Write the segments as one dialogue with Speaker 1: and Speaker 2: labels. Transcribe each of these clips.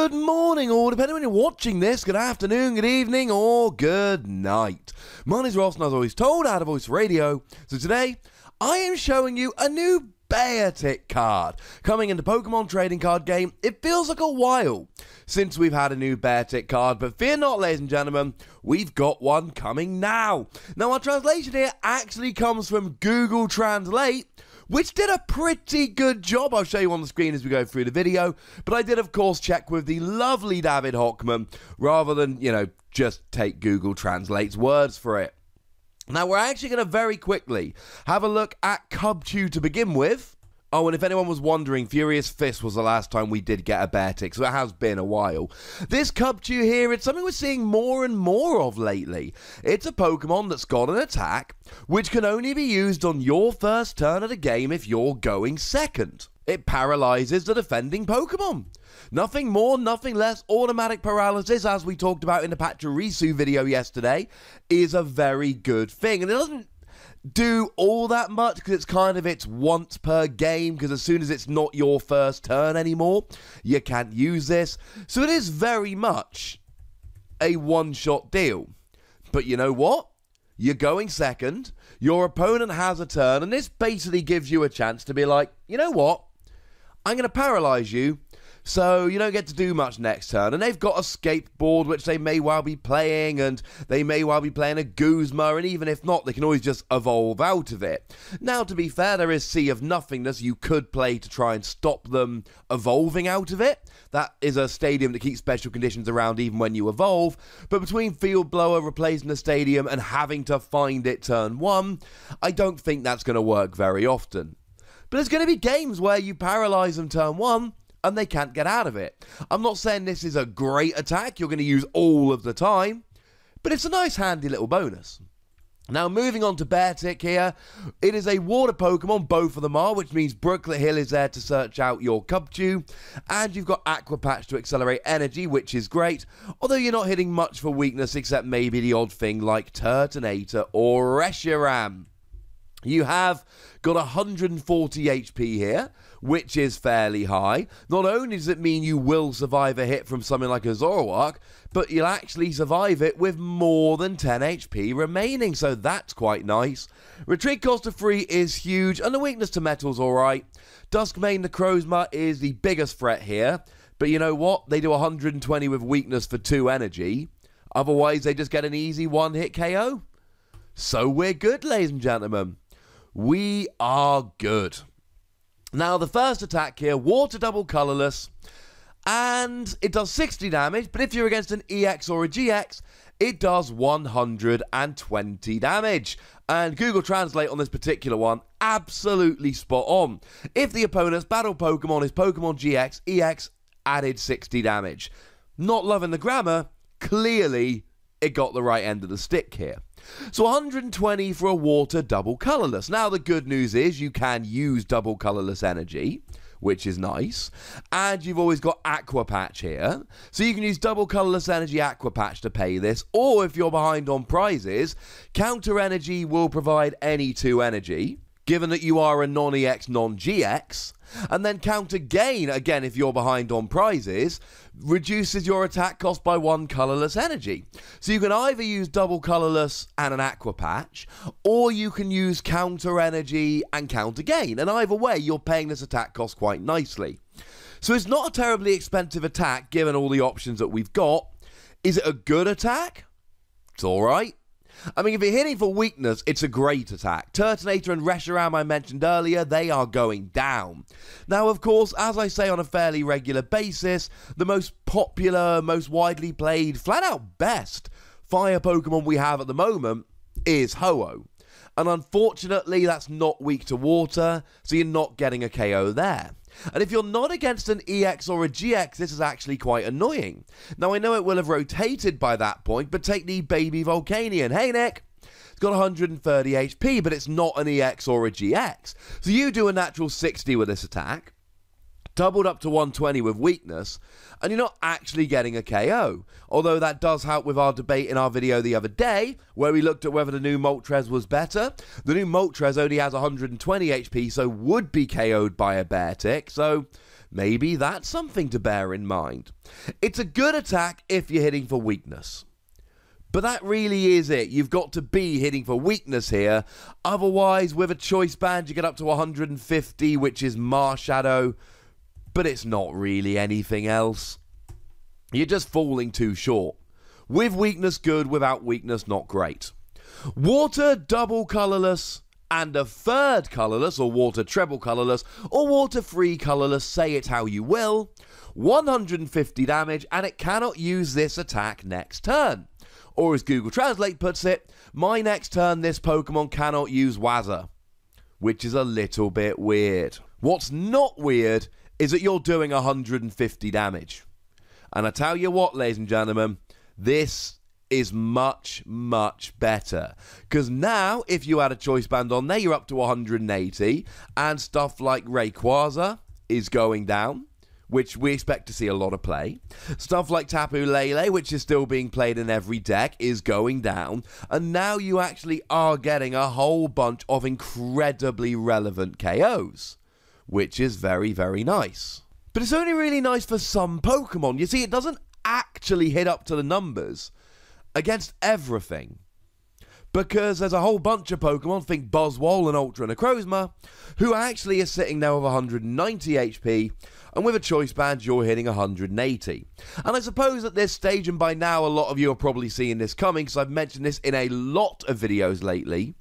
Speaker 1: Good morning, or depending on when you're watching this, good afternoon, good evening, or good night. My name's Ross, and as always told, Out of Voice Radio. So today, I am showing you a new Beartic card coming into Pokemon trading card game. It feels like a while since we've had a new Beartic card, but fear not, ladies and gentlemen, we've got one coming now. Now, our translation here actually comes from Google Translate, which did a pretty good job. I'll show you on the screen as we go through the video, but I did, of course, check with the lovely David Hochmann, rather than, just take Google Translate's words for it. Now, we're actually going to very quickly have a look at Cubchoo to begin with. Oh, and if anyone was wondering, Furious Fist was the last time we did get a Beartic, so it has been a while. This Cubchoo here, it's something we're seeing more and more of lately. It's a Pokemon that's got an attack, which can only be used on your first turn of the game if you're going second. It paralyzes the defending Pokemon. Nothing more, nothing less. Automatic paralysis, as we talked about in the Pachirisu video yesterday, is a very good thing. And it doesn't do all that much because it's kind of its once per game, because as soon as it's not your first turn anymore, you can't use this. So it is very much a one-shot deal. But you know what? You're going second, your opponent has a turn, and this basically gives you a chance to be like, you know what? I'm going to paralyze you, so you don't get to do much next turn. And they've got a skateboard, which they may well be playing, and they may well be playing a Guzma, and even if not, they can always just evolve out of it. Now, to be fair, there is Sea of Nothingness you could play to try and stop them evolving out of it. That is a stadium that keeps special conditions around even when you evolve. But between Field Blower, replacing the stadium, and having to find it turn one, I don't think that's going to work very often. But there's going to be games where you paralyze them turn one, and they can't get out of it. I'm not saying this is a great attack you're going to use all of the time, but it's a nice handy little bonus. Now, moving on to Beartic here, it is a water Pokemon, both of them are, which means Brooklet Hill is there to search out your Cubchoo, and you've got Aqua Patch to accelerate energy, which is great, although you're not hitting much for weakness except maybe the odd thing like Turtonator or Reshiram. You have got 140 HP here, which is fairly high. Not only does it mean you will survive a hit from something like a Zoroark, but you'll actually survive it with more than 10 HP remaining, so that's quite nice. Retreat cost of 3 is huge, and the weakness to metal's alright. Duskmane Necrozma is the biggest threat here, but you know what? They do 120 with weakness for 2 energy. Otherwise, they just get an easy one-hit KO. So we're good, ladies and gentlemen. We are good. Now, the first attack here, Water Double Colorless, and it does 60 damage, but if you're against an EX or a GX, it does 120 damage. And Google Translate on this particular one, absolutely spot on. If the opponent's battle Pokemon is Pokemon GX, EX added 60 damage. Not loving the grammar, clearly it got the right end of the stick here. So 120 for a water double colorless. Now the good news is you can use double colorless energy, which is nice. And you've always got Aqua Patch here. So you can use double colorless energy Aqua Patch to pay this. Or if you're behind on prizes, Counter Energy will provide any 2 energy, given that you are a non-EX, non-GX. And then Counter Gain, again, if you're behind on prizes, reduces your attack cost by 1 colorless energy. So you can either use double colorless and an Aqua Patch, or you can use Counter Energy and Counter Gain. And either way, you're paying this attack cost quite nicely. So it's not a terribly expensive attack, given all the options that we've got. Is it a good attack? It's alright. I mean, if you're hitting for weakness, it's a great attack. Turtonator and Reshiram I mentioned earlier, they are going down. Now, of course, as I say on a fairly regular basis, the most popular, most widely played, flat-out best fire Pokemon we have at the moment is Ho-Oh. And unfortunately, that's not weak to water, so you're not getting a KO there. And if you're not against an EX or a GX, this is actually quite annoying. Now, I know it will have rotated by that point, but take the Baby Volcanion. Hey, Nick! It's got 130 HP, but it's not an EX or a GX. So you do a natural 60 with this attack, doubled up to 120 with weakness, and you're not actually getting a KO. Although that does help with our debate in our video the other day, where we looked at whether the new Moltres was better. The new Moltres only has 120 HP, so would be KO'd by a Beartic, so maybe that's something to bear in mind. It's a good attack if you're hitting for weakness. But that really is it. You've got to be hitting for weakness here. Otherwise, with a choice band, you get up to 150, which is Marshadow. But it's not really anything else. You're just falling too short. With weakness, good. Without weakness, not great. Water, double colourless, and a third colourless, or water treble colourless, or water free colourless, say it how you will. 150 damage, and it cannot use this attack next turn. Or as Google Translate puts it, my next turn this Pokemon cannot use Wazza. Which is a little bit weird. What's not weird is that you're doing 150 damage. And I tell you what, ladies and gentlemen, this is much, much better. Because now, if you had a choice band on there, you're up to 180. And stuff like Rayquaza is going down, which we expect to see a lot of play. Stuff like Tapu Lele, which is still being played in every deck, is going down. And now you actually are getting a whole bunch of incredibly relevant KOs, which is very, very nice. But it's only really nice for some Pokemon. You see, it doesn't actually hit up to the numbers against everything. Because there's a whole bunch of Pokemon, think Buzzwole and Ultra Necrozma, who actually is sitting there with 190 HP, and with a choice band, you're hitting 180. And I suppose at this stage, and by now a lot of you are probably seeing this coming, because I've mentioned this in a lot of videos lately,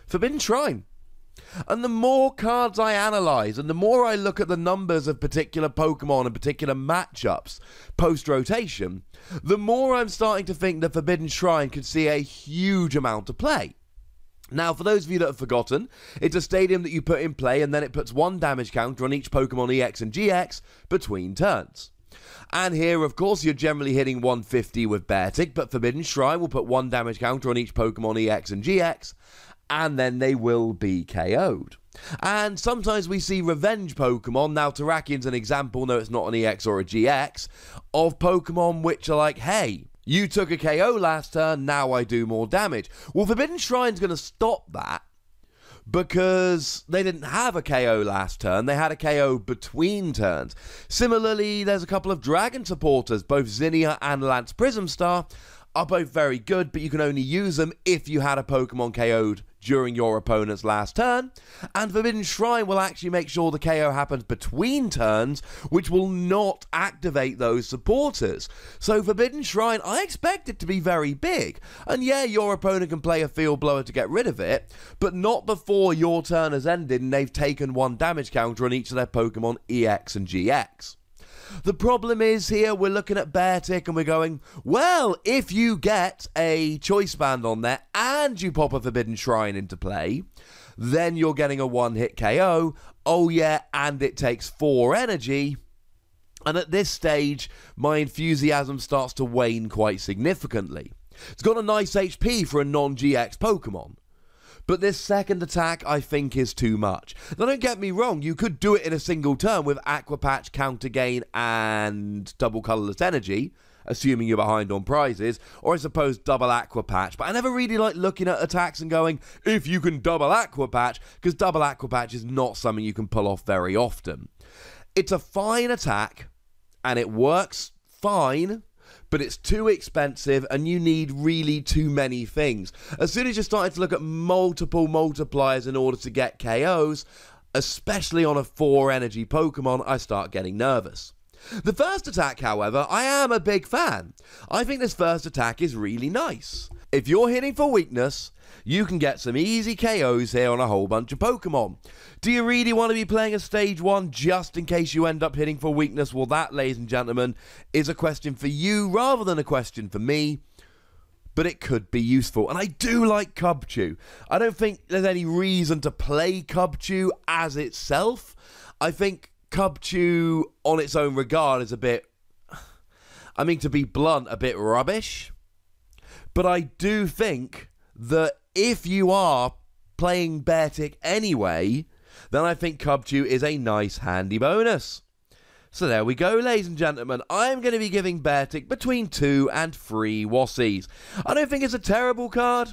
Speaker 1: Forbidden Shrine. And the more cards I analyse, and the more I look at the numbers of particular Pokemon and particular matchups post-rotation, the more I'm starting to think that Forbidden Shrine could see a huge amount of play. Now, for those of you that have forgotten, it's a stadium that you put in play, and then it puts 1 damage counter on each Pokemon EX and GX between turns. And here, of course, you're generally hitting 150 with Beartic, but Forbidden Shrine will put 1 damage counter on each Pokemon EX and GX, and then they will be KO'd. And sometimes we see revenge Pokemon, now Terrakian's an example, no it's not an EX or a GX, of Pokemon which are like, hey, you took a KO last turn, now I do more damage. Well, Forbidden Shrine's going to stop that, because they didn't have a KO last turn, they had a KO between turns. Similarly, there's a couple of Dragon supporters, both Zinnia and Lance Prismstar, are both very good, but you can only use them if you had a Pokemon KO'd during your opponent's last turn, and Forbidden Shrine will actually make sure the KO happens between turns, which will not activate those supporters. So Forbidden Shrine, I expect it to be very big, and yeah, your opponent can play a field blower to get rid of it, but not before your turn has ended and they've taken 1 damage counter on each of their Pokemon EX and GX. The problem is here, we're looking at Beartic and we're going, well, if you get a choice band on there and you pop a Forbidden Shrine into play, then you're getting a 1-hit KO. Oh yeah, and it takes 4 energy. And at this stage, my enthusiasm starts to wane quite significantly. It's got a nice HP for a non-GX Pokemon. But this second attack, I think, is too much. Now, don't get me wrong, you could do it in a single turn with Aqua Patch, Counter Gain, and double Colourless Energy, assuming you're behind on prizes, or I suppose double Aqua Patch. But I never really like looking at attacks and going, if you can double Aqua Patch, because double Aqua Patch is not something you can pull off very often. It's a fine attack, and it works fine, but it's too expensive and you need really too many things. As soon as you're starting to look at multiple multipliers in order to get KOs, especially on a 4 energy Pokemon, I start getting nervous. The first attack, however, I am a big fan. I think this first attack is really nice. If you're hitting for weakness, you can get some easy KOs here on a whole bunch of Pokemon. Do you really want to be playing a Stage 1 just in case you end up hitting for weakness? Well, that, ladies and gentlemen, is a question for you rather than a question for me. But it could be useful. And I do like Cubchoo. I don't think there's any reason to play Cubchoo as itself. I think Cubchoo on its own regard is a bit, I mean, to be blunt, a bit rubbish. But I do think that if you are playing Beartic anyway, then I think Cubchoo is a nice handy bonus. So there we go, ladies and gentlemen. I'm going to be giving Beartic between 2 and 3 Wassies. I don't think it's a terrible card,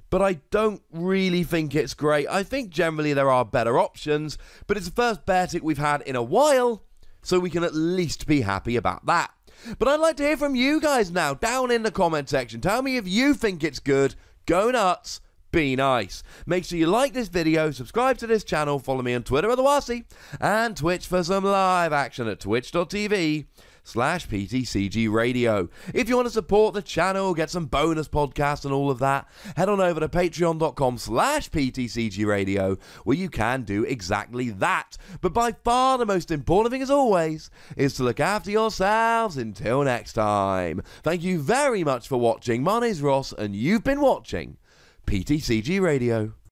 Speaker 1: but I don't really think it's great. I think generally there are better options, but it's the first Beartic we've had in a while, so we can at least be happy about that. But I'd like to hear from you guys now, down in the comment section. Tell me if you think it's good. Go nuts. Be nice. Make sure you like this video, subscribe to this channel, follow me on Twitter at the Wasi, and Twitch for some live action at twitch.tv/PTCGRadio. If you want to support the channel, get some bonus podcasts and all of that, head on over to patreon.com/PTCGRadio, where you can do exactly that. But by far the most important thing, as always, is to look after yourselves until next time. Thank you very much for watching. My name's Ross, and you've been watching PTCG Radio.